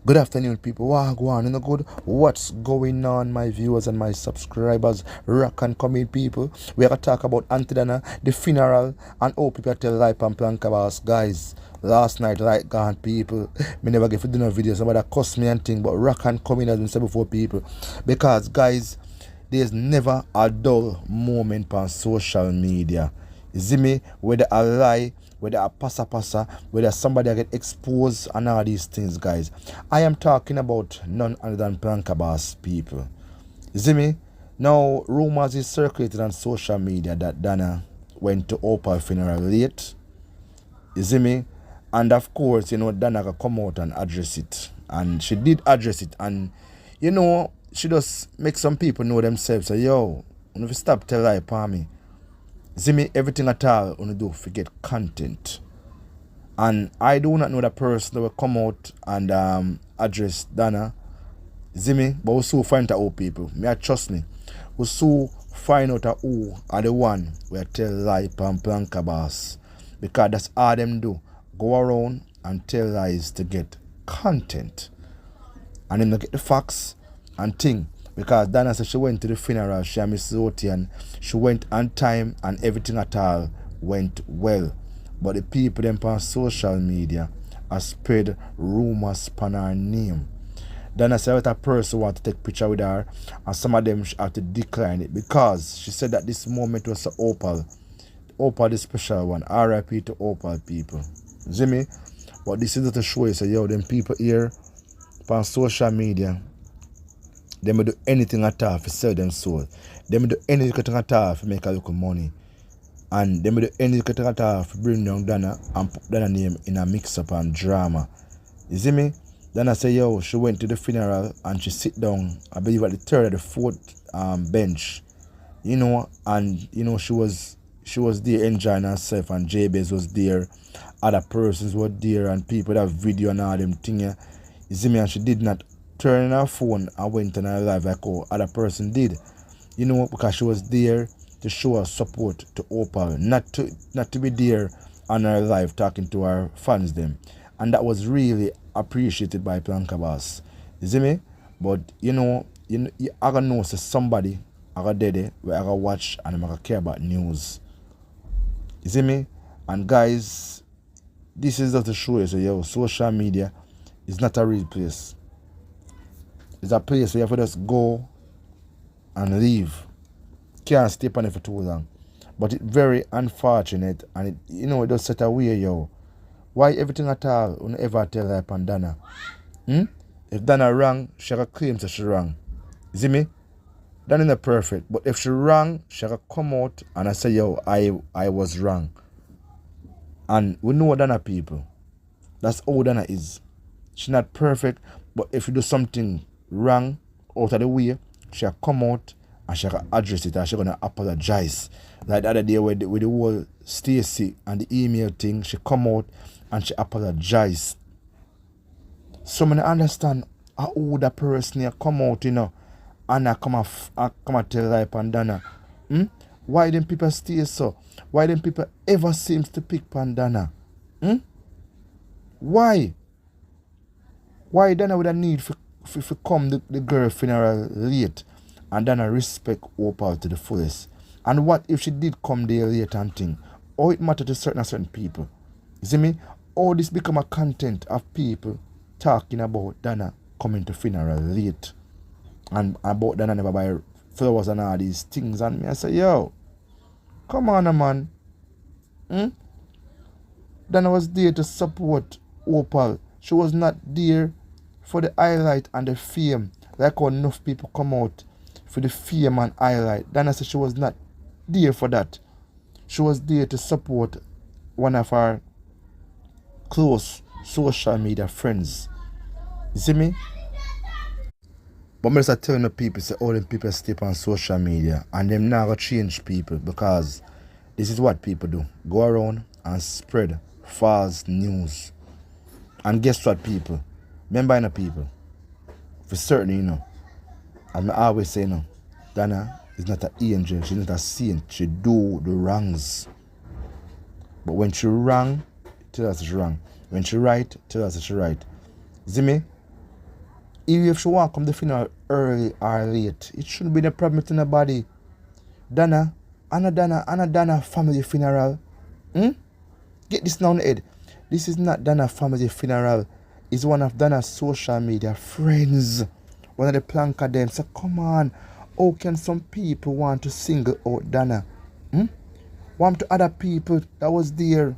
Good afternoon, people. Wow, go on, you know good. What's going on, my viewers and my subscribers, rock and coming people? We are gonna talk about Aunty Donna, the funeral, and how people tell life and plank about guys. Last night, like gone people. Me never get to do no video. Somebody cuss me and thing, but rock and coming has been said before people. Because guys, there's never a dull moment on social media. You see me? Whether a lie, whether a passa, whether somebody get exposed and all these things, guys. I am talking about none other than Plankabas people. You see me? Now, rumors is circulated on social media that Donna went to Opal funeral late. You see me? And of course, Donna could come out and address it. And she did address it. And, she just make some people know themselves. Say, yo, if you stop tell lie upon me. See me, everything at all you do forget content. And I do not know the person that will come out and address Donna. See me, but we soon find out who people. Me I trust me. We soon find out who are the one where tell lie and planka boss. Because that's all them do. Go around and tell lies to get content. And then they get the facts and thing. Because Donna said she went to the funeral, she and Miss Zotian, she went on time and everything at all went well. But the people them on social media have spread rumors upon her name. Donna said that a person want to take picture with her and some of them have to decline it because she said that this moment was so Opal. Opal the special one. RIP to Opal people. See me? But this is to show you, so yo, them people here on social media, they may do anything at all to sell them soul. They may do anything at all to make a little money. And they may do anything at all to bring down Donna and put Donna name in a mix-up and drama. You see me? Donna say, yo, she went to the funeral and she sit down, I believe at the third or the fourth bench. And she was there enjoying herself and Jabez was there. Other persons were there and people that video and all them things. You see me? And she did not turn on her phone and went on her live like how other person did. Because she was there to show her support to Opal, not to be there on her live talking to her fans them. And that was really appreciated by Planka Boss. You see me? But I gonna know say somebody I got dead where I gotta watch and I'm gonna care about news. You see me? And guys, this is just to show you, so yo, social media is not a real place. It's a place where you have to just go and leave. Can't stay on it for too long. But it's very unfortunate and it does set away, yo. Why everything at all you ever tell her upon Donna? If Donna wrong, she can claim that she wrong. You see me? Donna not perfect. But if she wrong, she can come out and I say, yo, I was wrong. And we know Donna people. That's how Donna is. She's not perfect, but if you do something wrong out of the way, she'll come out and she'll address it and she's gonna apologize. Like the other day with the whole Stacy and the email thing, she come out and she apologized. So I understand how that person here come out, and I come and tell life and Donna. Why them people stay so? Why them people ever seems to pick Pandana? Why? Why Donna would have need for come the girl funeral late and Donna respect Opal to the fullest? And what if she did come there late and thing? Or it matter to certain people? You see me? All this become a content of people talking about Donna coming to funeral late. And about Donna never buy flowers and all these things. And me I say, yo, come on man. Donna was there to support Opal. She was not there for the highlight and the fame. Like how enough people come out for the fame and highlight. Donna said she was not there for that. She was there to support one of her close social media friends. You see me? But I'm just telling the people, say all them people stay on social media and them not gonna change people because this is what people do. Go around and spread false news. And guess what, people? Remember, people, for certain, as I always say, Donna is not an angel, she's not a saint, she do the wrongs. But when she wrong, tell us she's wrong. When she right, tell us she's right. See me? Even if she want come the funeral early or late, it shouldn't be no problem to nobody. Donna, Anna Donna family funeral. Get this now on the head. This is not Donna family funeral. It's one of Donna's social media friends. One of the plank of them. So come on. How can some people want to single out Donna? Want to other people that was there?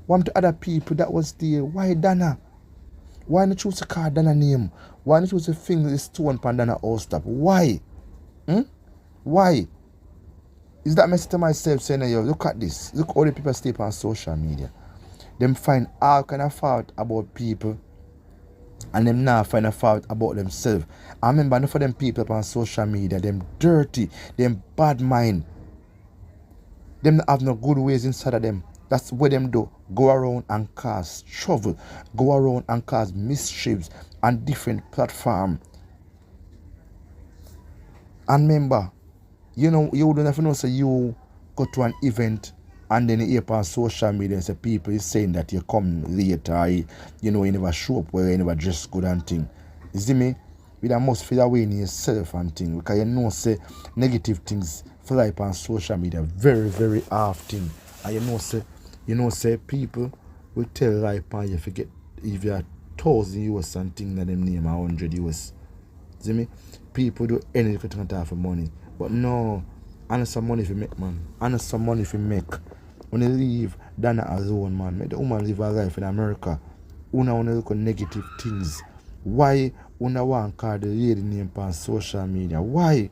Want to other people that was there? Why Donna? Why not choose to call Donna name? Why not choose to finger the stone pan Donna all stop? Why? Why? Is that message to myself saying, yo, look at this. Look all the people stay on social media. Them find all kind of fault about people and them now find a fault about themselves. I remember enough of them people on social media, them dirty, them bad mind. Them not have no good ways inside of them. That's what them do. Go around and cause trouble. Go around and cause mischiefs on different platforms. And remember, you know, you don't have to know, so you go to an event and then you hear on social media and say people is saying that you come late or you never show up where you never dress good and thing. You see me? You must feel away in yourself and thing, because you know say negative things fly on social media very, very often. And you know say people will tell lie upon you forget if you are $1,000 and thing that them name $100. See me? People do anything to get for money. But no, I know some money if you make, man. I know some money if you make. When you leave Donna alone, man, make the woman live her life in America. Una want to look at negative things. Why una want to call the lady name on social media? Why?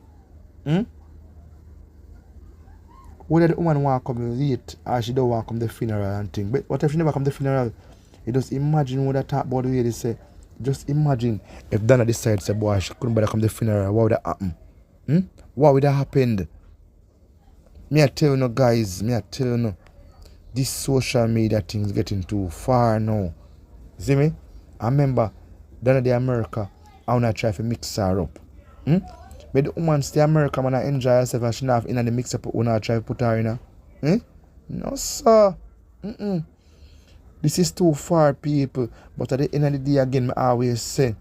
Whether the woman want to come late or she don't want to come to the funeral and thing. But what if she never come to the funeral? You just imagine what I talk about the lady say. Just imagine if Donna decides, say, boy, she couldn't better come to the funeral, what would that happen? What would have happened? Me I tell you no, guys, this social media thing is getting too far now. See me? I remember Donna the America, I wanna try to mix her up. But the woman stay America, man, I enjoy herself and she not have in the mix up when I try to put her in. No sir. This is too far, people. But at the end of the day again, I always say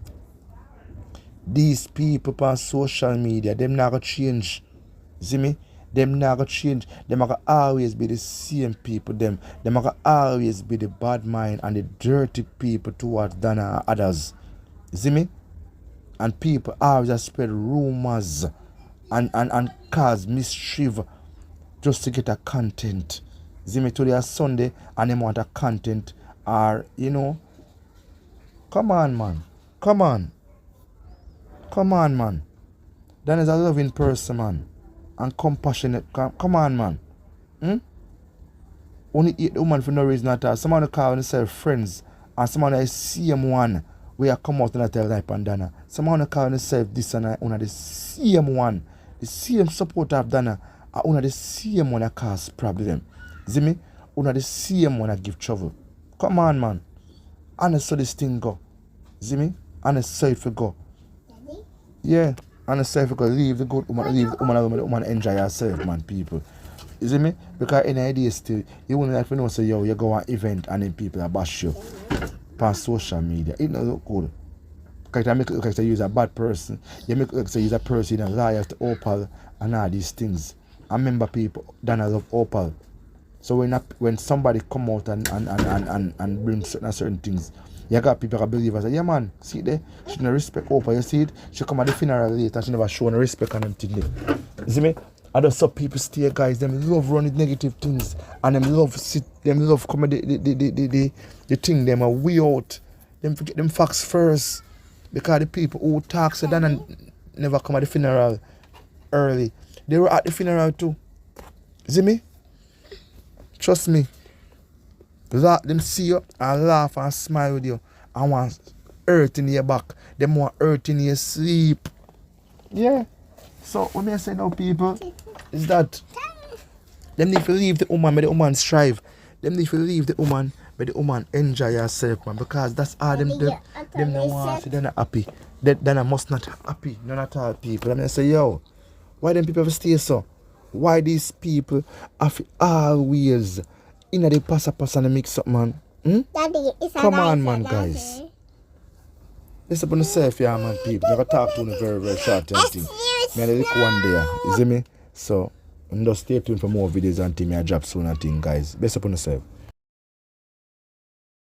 these people on social media, them not gonna change. See me? Them not gonna change. Them are gonna always be the same people. Them are gonna always be the bad mind and the dirty people towards Donna and others. See me? And people always spread rumors and cause mischief just to get a content. See me? Today is Sunday and them want a content, or come on, man. Come on, man. That is a loving person, man. And compassionate. Come on, man. Only eat the woman for no reason at all. Someone call themselves friends. And someone is same one where I come out and I tell like Donna. Someone call themselves this and one of the same one. The same supporter of Donna. And one of the same one that cause problem. See me? One of the same one that give trouble. Come on, man. And so this thing go. See me? And so if you go. Yeah, and say if you could leave the good woman, leave the woman alone, the woman enjoy herself, man, people. You see me? Because any idea still, you wouldn't like to know, say, yo, you go on event and then people are bash you on social media. It doesn't look good. Because you make it look like you're a bad person. You make it look like you're a person and liars to Opal and all these things. I remember people, Donna love Opal. So when somebody come out and bring certain things, you got people that believe and say, yeah man, see there, she don't respect Oprah, you see it? She come at the funeral later, she never show no respect on them thing there. You see me? I just saw people stay, guys, them love running negative things and them love come the thing them are way out. Them forget them facts first. Because the people who talk so then and never come at the funeral early. They were at the funeral too. See me? Trust me. Let them see you and laugh and smile with you. I want earth in your back. They want earth in your sleep. Yeah. So what I say now, people, is that them need to leave the woman, but the woman strive. Them need to leave the woman, but the woman enjoy herself, man. Because that's all them don't want to see. They're not happy. Then I must not happy. None at all, people. I say, yo, why them people have to stay so? Why these people have to always in the pass and mix up, man? Daddy, come on, man, guys. Best upon yourself, yeah, man, people. Never talk to you very, very short and thing. Me and the little one there, you see me? So, just stay tuned for more videos and thing. I drop soon and thing, guys. Best upon yourself.